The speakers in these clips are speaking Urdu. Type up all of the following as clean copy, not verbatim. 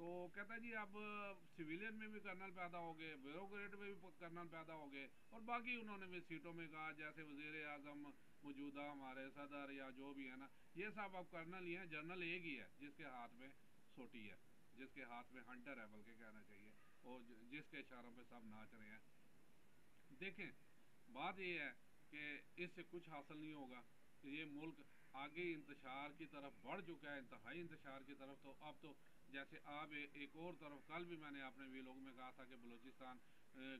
تو کہتا ہے جی اب سویلین میں بھی کرنل پیدا ہو گئے, بیوروکریٹ میں بھی کرنل پیدا ہو گئے, اور باقی انہوں نے بھی سیٹوں میں کہا جیسے وزیر اعظم موجودہ ہمارے صدر یا جو بھی ہے نا, یہ سب اب کرنل ہی ہیں, جنرل ایک ہی ہے جس کے ہاتھ میں سوٹی ہے, جس کے ہاتھ میں ہنٹر ہے بلکہ کہنا چاہیے, اور جس کے اشاروں پہ سب ناچ رہے ہیں. دیکھیں بات یہ ہے کہ اس سے کچھ حاصل نہیں ہوگا, کہ یہ ملک آگے انتشار کی طرف بڑھ چکا ہے, انتہائی انتشار کی طرف. تو اب تو جیسے آپ ایک اور طرف, کل بھی میں نے اپنے ویلوگ میں کہا تھا کہ بلوچستان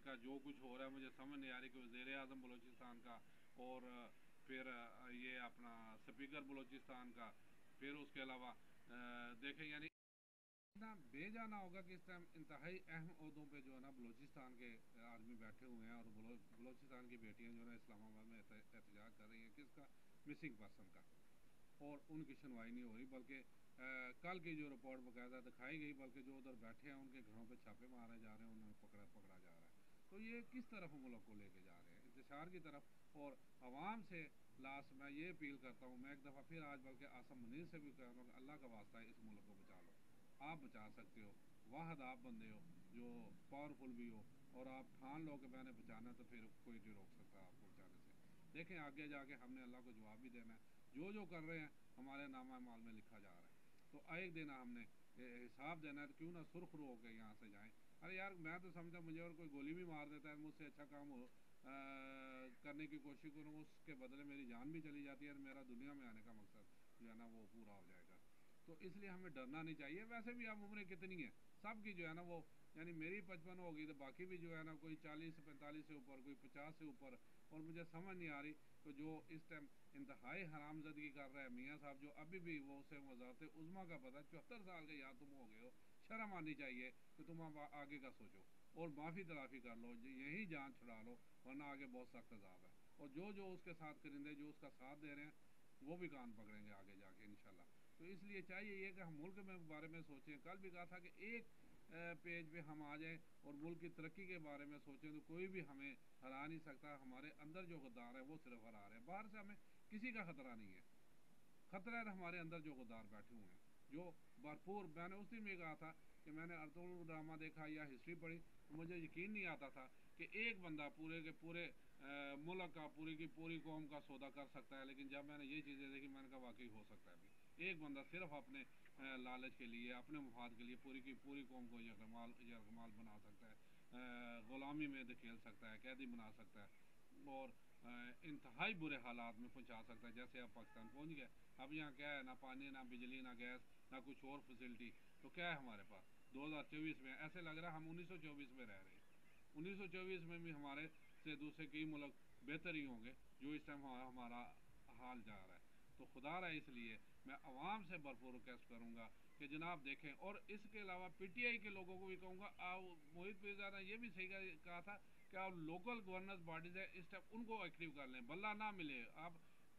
کا جو کچھ ہو رہا ہے مجھے سمجھ نہیں آ رہی, کہ وزیر اعظم بلوچستان کا, اور پھر یہ اپنا سپیکر بلوچستان کا, پھر اس کے علاوہ دیکھیں یعنی بے جانا ہوگا کہ اس ٹائم انتہائی اہم عہدوں پہ جو ہے نا بلوچستان کے آدمی بیٹھے ہوئے ہیں, اور بلوچستان کی بیٹیاں جو ہے نا اسلام آباد میں احتجاج کر رہی ہیں, کس کا, مسنگ پرسن کا, اور ان کی سنوائی نہیں ہو رہی. بلکہ کل کی جو رپورٹ باقاعدہ دکھائی گئی, بلکہ جو ادھر بیٹھے ہیں ان کے گھروں پہ چھاپے مارے جا رہے ہیں, انہیں پکڑا جا رہا ہے. تو یہ کس طرف ملک کو لے کے جا رہے ہیں, انتشار کی طرف. اور عوام سے لاسٹ میں یہ اپیل کرتا ہوں, میں ایک دفعہ پھر آج بلکہ آصم منیر سے بھی کہہ رہا ہوں کہ اللہ کا واسطہ ہے اس ملک کو بچا لو, آپ بچا سکتے ہو, واحد آپ بندے ہو جو پاورفل بھی ہو, اور آپ ٹھان لو کہ میں نے بچانا, تو پھر کوئی نہیں روک سکتا آپ کو بچانے سے. دیکھیں آگے جا کے ہم نے اللہ کو جواب بھی دینا ہے, جو کر رہے ہیں ہمارے نامہ اعمال میں لکھا جا رہا ہے. تو ایک دن ہم نے حساب دینا ہے, تو کیوں نہ سرخ رو ہو کے یہاں سے جائیں. ارے یار میں تو سمجھتا مجھے اور کوئی گولی بھی مار دیتا ہے, مجھ سے اچھا کام ہو کرنے کی کوشش کروں, اس کے بدلے میری جان بھی چلی جاتی ہے, اور میرا دنیا میں آنے کا مقصد جو ہے نا وہ پورا ہو جائے گا. تو اس لیے ہمیں ڈرنا نہیں چاہیے. ویسے بھی اب عمریں کتنی ہیں سب کی جو ہے نا وہ, یعنی میری 55 ہوگی, تو باقی بھی جو ہے نا کوئی 40-45 سے اوپر, کوئی 50 سے اوپر. اور مجھے سمجھ نہیں آ رہی کہ جو اس ٹائم انتہائی حرام زدگی کر رہا ہے میاں صاحب, جو ابھی بھی وہ اسے وزارت عظمیٰ کا پتہ, 74 سال کے یاد تم ہو گئے ہو, شرم آنی چاہیے کہ تم اب آگے کا سوچو اور معافی تلافی کر لو, یہی جان چھڑا لو, ورنہ آگے بہت سخت عذاب ہے. اور جو اس کے ساتھ کرندے جو اس کا ساتھ دے رہے ہیں, وہ بھی کان پکڑیں گے آگے جا کے انشاءاللہ. تو اس لیے چاہیے یہ کہ ہم ملک میں بارے میں سوچیں. کل بھی کہا تھا کہ ایک پیج پہ ہم آ جائیں اور ملک کی ترقی کے بارے میں سوچیں, تو کوئی بھی ہمیں ہرا نہیں سکتا. ہمارے اندر جو غدار ہے وہ صرف ہرا رہے ہیں, باہر سے ہمیں کسی کا خطرہ نہیں ہے. خطرہ ہے ہمارے اندر جو غدار بیٹھے ہوئے ہیں, جو بھرپور. میں نے اس دن بھی کہا تھا کہ میں نے ارطغرل ڈرامہ دیکھا یا ہسٹری پڑھی, تو مجھے یقین نہیں آتا تھا کہ ایک بندہ پورے کے پورے ملک کا, پوری کی پوری قوم کا سودا کر سکتا ہے. لیکن جب میں نے یہ چیزیں دیکھی, میں نے کہا واقعی ہو سکتا ہے بھی. ایک بندہ صرف اپنے لالچ کے لیے, اپنے مفاد کے لیے پوری کی پوری قوم کو یرغمال بنا سکتا ہے, غلامی میں دھکیل سکتا ہے, قیدی بنا سکتا ہے, اور انتہائی برے حالات میں پہنچا سکتا ہے. جیسے اب پاکستان پہنچ گیا, اب یہاں کیا ہے, نہ پانی, نہ بجلی, نہ گیس, نہ کچھ اور فیسلٹی. تو کیا ہے ہمارے پاس 2024 میں, ایسے لگ رہا ہے ہم 1924 میں رہ رہے ہیں. 1924 میں بھی ہمارے سے دوسرے کئی ملک بہتر ہی ہوں گے, جو اس ٹائم ہمارا حال جا رہا ہے. تو خدا رہا, اس لیے میں عوام سے بھرپور ریکویسٹ کروں گا کہ جناب دیکھیں. اور اس کے علاوہ پی ٹی آئی کے لوگوں کو بھی کہوں گا, موہت پیرزادہ نے یہ بھی صحیح کہا تھا کہ آپ لوکل گورننس باڈیز ہے اس ٹائم ان کو ایکٹیو کر لیں, بلہ نہ ملے. آپ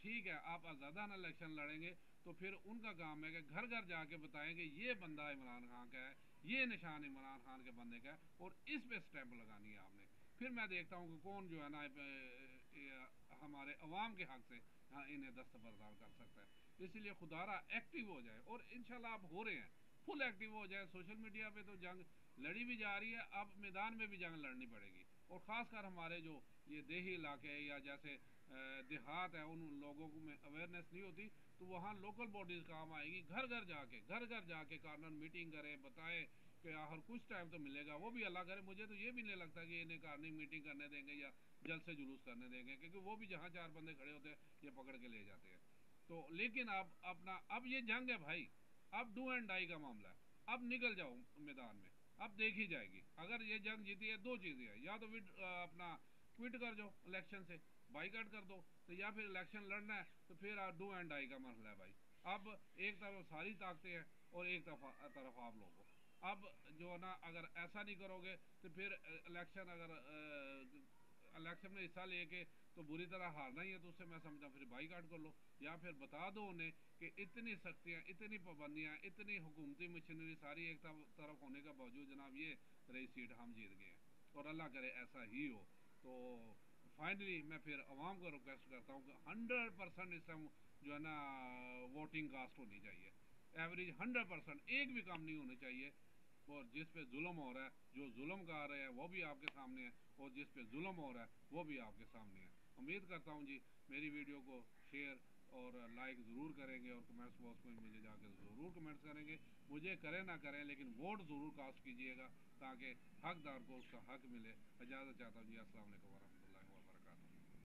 ٹھیک ہے آپ آزادانہ الیکشن لڑیں گے, تو پھر ان کا کام ہے کہ گھر گھر جا کے بتائیں کہ یہ بندہ عمران خان کا ہے, یہ نشان عمران خان کے بندے کا ہے, اور اس پہ اسٹیمپ لگانی ہے آپ نے. پھر میں دیکھتا ہوں کہ کون جو ہے نا ہمارے عوام کے حق سے انہیں دستبردار کر سکتا ہے. اس لیے خدا را ایکٹیو ہو جائے, اور انشاءاللہ آپ ہو رہے ہیں, فل ایکٹیو ہو جائے. سوشل میڈیا پہ تو جنگ لڑی بھی جا رہی ہے, اب میدان میں بھی جنگ لڑنی پڑے گی. اور خاص کر ہمارے جو یہ دیہی علاقے یا جیسے دیہات ہیں, ان لوگوں کو میں اویئرنیس نہیں ہوتی, تو وہاں لوکل باڈیز کام آئے گی. گھر گھر جا کے کارنر میٹنگ کریں, بتائیں کہ آخر کچھ ٹائم تو ملے گا. وہ بھی اللہ کرے, مجھے تو یہ بھی نہیں لگتا کہ انہیں کارنر میٹنگ کرنے دیں گے یا جلسے جلوس کرنے دیں گے, کیونکہ وہ بھی جہاں 4 بندے کھڑے ہوتے ہیں یہ پکڑ کے لے جاتے ہیں. تو لیکن اب یہ جنگ ہے بھائی, اب ڈو اینڈ ڈائی کا معاملہ ہے. اب نکل جاؤ میدان میں, اب دیکھی جائے گی. اگر یہ جنگ جیتی ہے, 2 چیزیں ہیں, یا تو اپنا کوئٹ کر جاؤ الیکشن سے, بائیکاٹ کر دو, تو یا پھر الیکشن لڑنا ہے تو پھر ڈو اینڈ ڈائی کا مسئلہ ہے بھائی. اب ایک طرف ساری طاقتیں ہیں اور ایک طرف آپ لوگوں. اب جو ہے نا اگر ایسا نہیں کرو گے تو پھر الیکشن میں حصہ لے کے تو بری طرح ہارنا ہی ہے, تو اس سے میں سمجھتا ہوں پھر بائیکاٹ کر لو, یا پھر بتا دو انہیں کہ اتنی سختیاں, اتنی پابندیاں, اتنی حکومتی مشینری ساری ایک طرف ہونے کا باوجود جناب یہ رہی سیٹ ہم جیت گئے ہیں, اور اللہ کرے ایسا ہی ہو. تو فائنلی میں پھر عوام کو ریکویسٹ کرتا ہوں کہ 100% اس ٹائم جو ہے نا ووٹنگ کاسٹ ہونی چاہیے, ایوریج 100%, ایک بھی کام نہیں ہونا چاہیے. اور جس پہ ظلم ہو رہا ہے، جو ظلم کر رہے ہیں وہ بھی آپ کے سامنے ہے، اور جس پہ ظلم ہو رہا ہے وہ بھی آپ کے سامنے ہے۔ امید کرتا ہوں جی میری ویڈیو کو شیئر اور لائک ضرور کریں گے، اور کمنٹس باکس میں مجھے جا کے ضرور کمنٹس کریں گے۔ مجھے کریں نہ کریں لیکن ووٹ ضرور کاسٹ کیجیے گا، تاکہ حقدار کو اس کا حق ملے۔ اجازت چاہتا ہوں جی، السلام علیکم ورحمۃ اللہ۔